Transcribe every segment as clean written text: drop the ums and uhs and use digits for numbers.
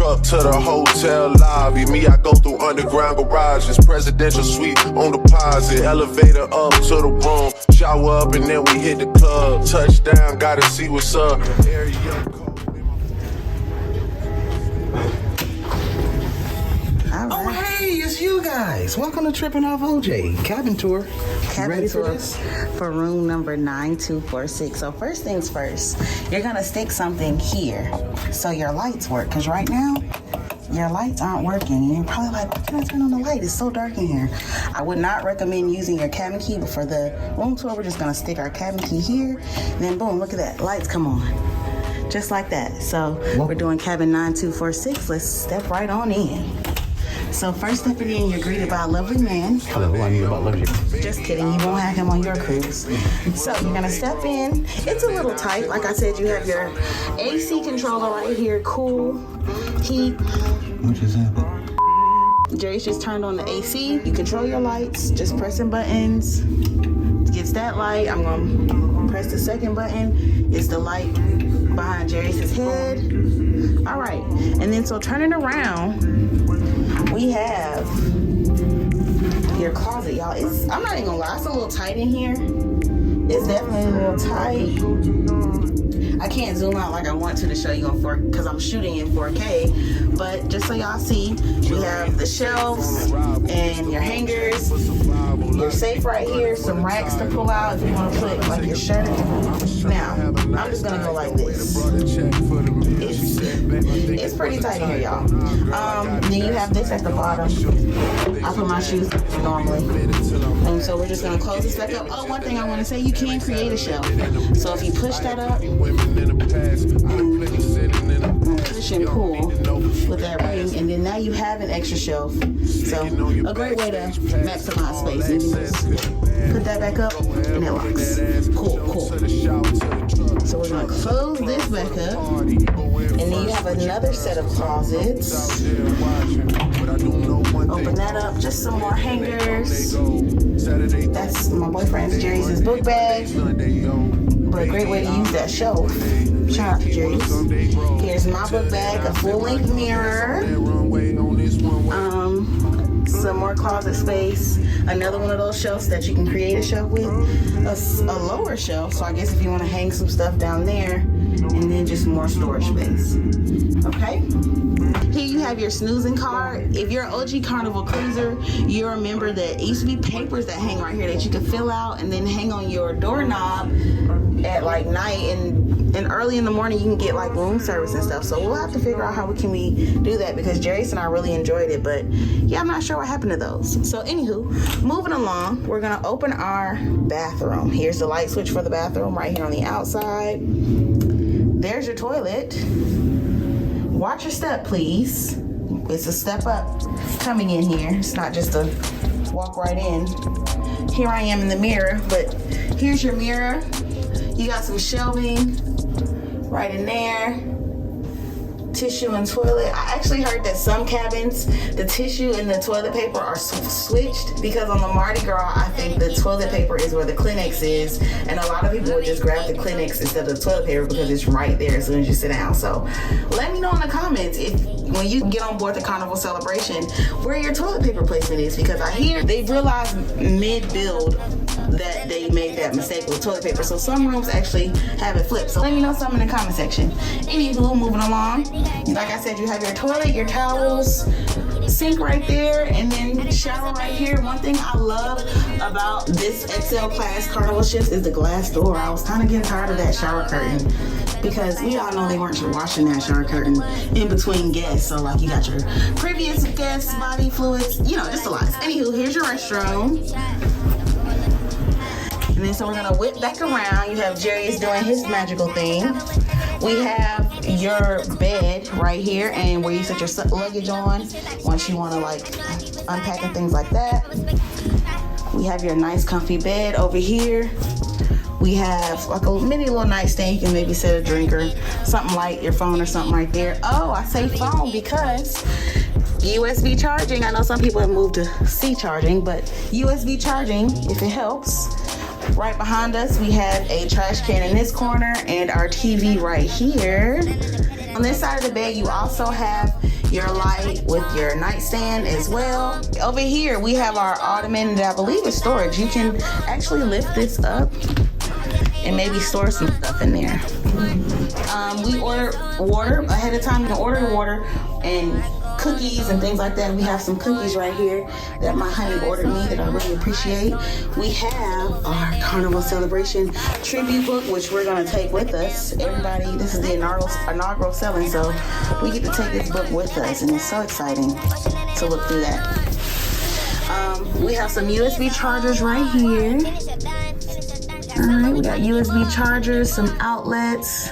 truck to the hotel lobby. Me, I go through underground garages. Presidential suite on deposit. Elevator up to the room. Shower up and then we hit the club. Touchdown, gotta see what's up. Oh, hey, it's you guys. Welcome to Tripping Off OJ cabin tour. Cabin tour for room number 9246. So first things first, you're gonna stick something here so your lights work. Cause right now, your lights aren't working. And you're probably like, why can't I turn on the light? It's so dark in here. I would not recommend using your cabin key, but for the room tour, we're just gonna stick our cabin key here. And then boom, look at that, lights come on. Just like that. So we're doing cabin 9246. Let's step right on in. So first stepping in, you're greeted by a lovely man. Hello, I need about love you. Just kidding, you won't have him on your cruise. So you're gonna step in. It's a little tight. Like I said, you have your AC controller right here, cool, heat. What is that? Jerry's just turned on the AC. You control your lights, just pressing buttons. Gets that light. I'm gonna press the second button. It's the light behind Jerry's head. All right, and then so turning around, we have your closet, y'all. I'm not even gonna lie, it's a little tight in here. It's definitely a little tight. I can't zoom out like I want to show you on 4K because I'm shooting in 4K. But just so y'all see, we have the shelves and your hangers, your safe right here, some racks to pull out if you want to put like your shirt. Now, I'm just gonna go like this. It's pretty tight in here, y'all. Then you have this at the bottom. I put my shoes normally. And so we're just gonna close this back up. Oh, one thing I want to say, you can create a shelf. So if you push that up and push and pull with that ring, and then now you have an extra shelf. So a great way to maximize space. You can just put that back up and it locks. Cool, cool. So we're gonna close this back up. And then you have another set of closets. Open that up, just some more hangers. That's my boyfriend's Jerry's book bag. But a great way to use that shelf. Shout out to Jerry's. Here's my book bag, a full-length mirror. Some more closet space. Another one of those shelves that you can create a shelf with. A lower shelf, so I guess if you want to hang some stuff down there. And then just more storage space. Okay? Here you have your snoozing card. If you're an OG Carnival cruiser, you remember that it used to be papers that hang right here that you could fill out and then hang on your doorknob at like night, and early in the morning you can get like room service and stuff. So we'll have to figure out how we do that, because Jason and I really enjoyed it, but yeah, I'm not sure what happened to those. So anywho, moving along, we're gonna open our bathroom. Here's the light switch for the bathroom right here on the outside. There's your toilet. Watch your step, please. It's a step up coming in here. It's not just a walk right in. Here I am in the mirror, but here's your mirror. You got some shelving right in there. Tissue and toilet. I actually heard that some cabins, the tissue and the toilet paper are switched, because on the Mardi Gras, I think the toilet paper is where the Kleenex is, and a lot of people would just grab the Kleenex instead of the toilet paper because it's right there as soon as you sit down. So let me know in the comments if, when you get on board the Carnival celebration, where your toilet paper placement is, because I hear they realized mid-build that they made that mistake with toilet paper. So some rooms actually have it flipped. So let me know something in the comment section. Anywho, moving along. Like I said, you have your toilet, your towels, sink right there, and then shower right here. One thing I love about this XL class Carnival ships is the glass door. I was kind of getting tired of that shower curtain, because we all know they weren't washing that shower curtain in between guests. So like you got your previous guests' body fluids, you know, just a lot. Anywho, here's your restroom. And then so we're gonna whip back around. You have Jerry's doing his magical thing. We have your bed right here, and where you set your luggage on once you wanna like unpack and things like that. We have your nice comfy bed over here. We have like a mini little nightstand. You can maybe set a drink or something light, your phone or something right there. Oh, I say phone because USB charging. I know some people have moved to C charging, but USB charging, if it helps. Right behind us, we have a trash can in this corner and our TV right here. On this side of the bed, you also have your light with your nightstand as well. Over here, we have our ottoman that I believe is storage. You can actually lift this up and maybe store some stuff in there. We order water ahead of time. You can order water and cookies and things like that. We have some cookies right here that my honey ordered me that I really appreciate. We have our Carnival Celebration tribute book, which we're gonna take with us. Everybody, this is the inaugural selling, so we get to take this book with us, and it's so exciting to look through that. We have some USB chargers right here. All right, we got USB chargers, some outlets,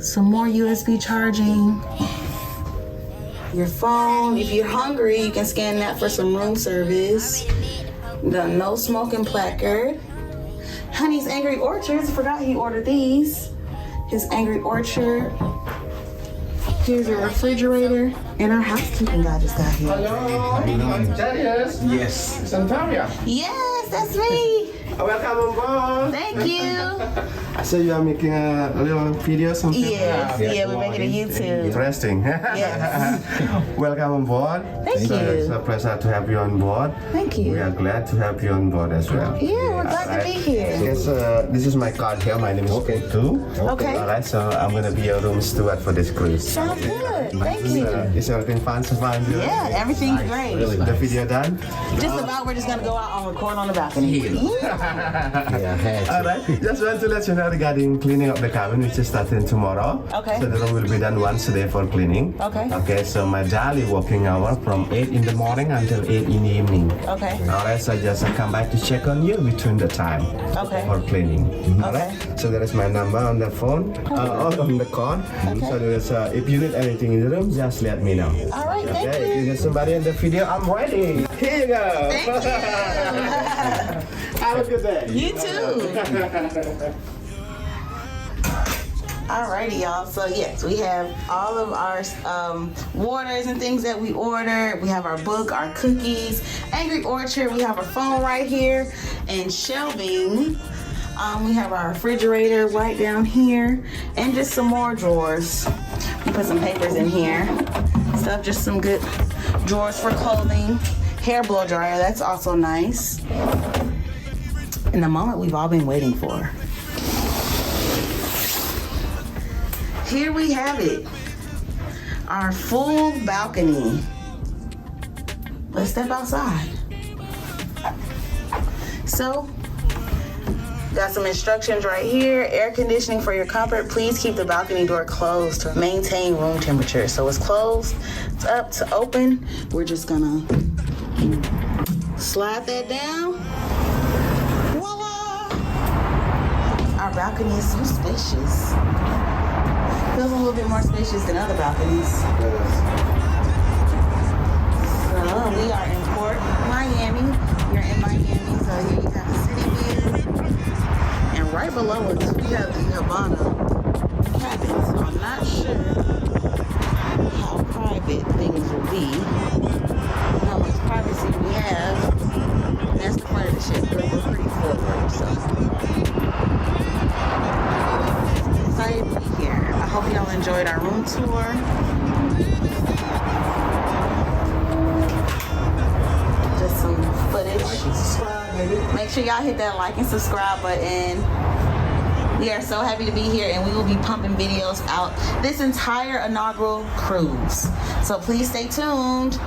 some more USB charging. Your phone, if you're hungry, you can scan that for some room service. The no smoking placard. Honey's Angry Orchards, I forgot he ordered these. His Angry Orchard. Here's a refrigerator, and our housekeeping guy just got here. Hello, Darius. Yes. Santaria. Yes, that's me. Welcome on board. Thank you. I saw you are making a little video, something. Yes, yeah, we're making a YouTube. Interesting. Yes. Welcome on board. Thank you. It's a pleasure to have you on board. Thank We you. are glad to have you on board as well. Yeah, we're glad to be here. Yes, this is my card here. My name is Putu. Okay. All right, so I'm gonna be your room steward for this cruise. Sounds good. Thank you. Is everything fun so far? Yeah, everything's great. Really The nice. video done? Just about, we're just gonna go out and record on the balcony. Yeah, I had to. Alright, just want to let you know regarding cleaning up the cabin, which is starting tomorrow. Okay. So the room will be done once a day for cleaning. Okay. Okay, so my daily working hour from 8 in the morning until 8 in the evening. Okay. Alright, so just come back to check on you between the time Okay. for cleaning. Okay. Alright, so there is my number on the phone, on the card. So there is, if you need anything in the room, just let me know. All right, thank Okay, if you you. need somebody in the video, I'm ready. Here you go. Thank you. Have a good day. You too. Alrighty, y'all. So yes, we have all of our waters and things that we ordered. We have our book, our cookies, Angry Orchard. We have our phone right here, and shelving. We have our refrigerator right down here, and just some more drawers. We put some papers in here. Stuff, just some good drawers for clothing. Hair blow dryer. That's also nice. And the moment we've all been waiting for. Here we have it. Our full balcony. Let's step outside. So, got some instructions right here. Air conditioning for your comfort. Please keep the balcony door closed to maintain room temperature. So it's closed, it's up to open. We're just gonna slide that down. Voila! Our balcony is so spacious. Feels a little bit more spacious than other balconies. So we are in Port Miami. You're in Miami, so here you have the city view. And right below us, we have the Havana cabin. So I'm not sure how private things will be, how much privacy we have. That's the front of the ship, but we're pretty forward, so. Excited to be here. I hope y'all enjoyed our room tour. Just some footage. Make sure y'all hit that like and subscribe button. We are so happy to be here, and we will be pumping videos out this entire inaugural cruise. So please stay tuned.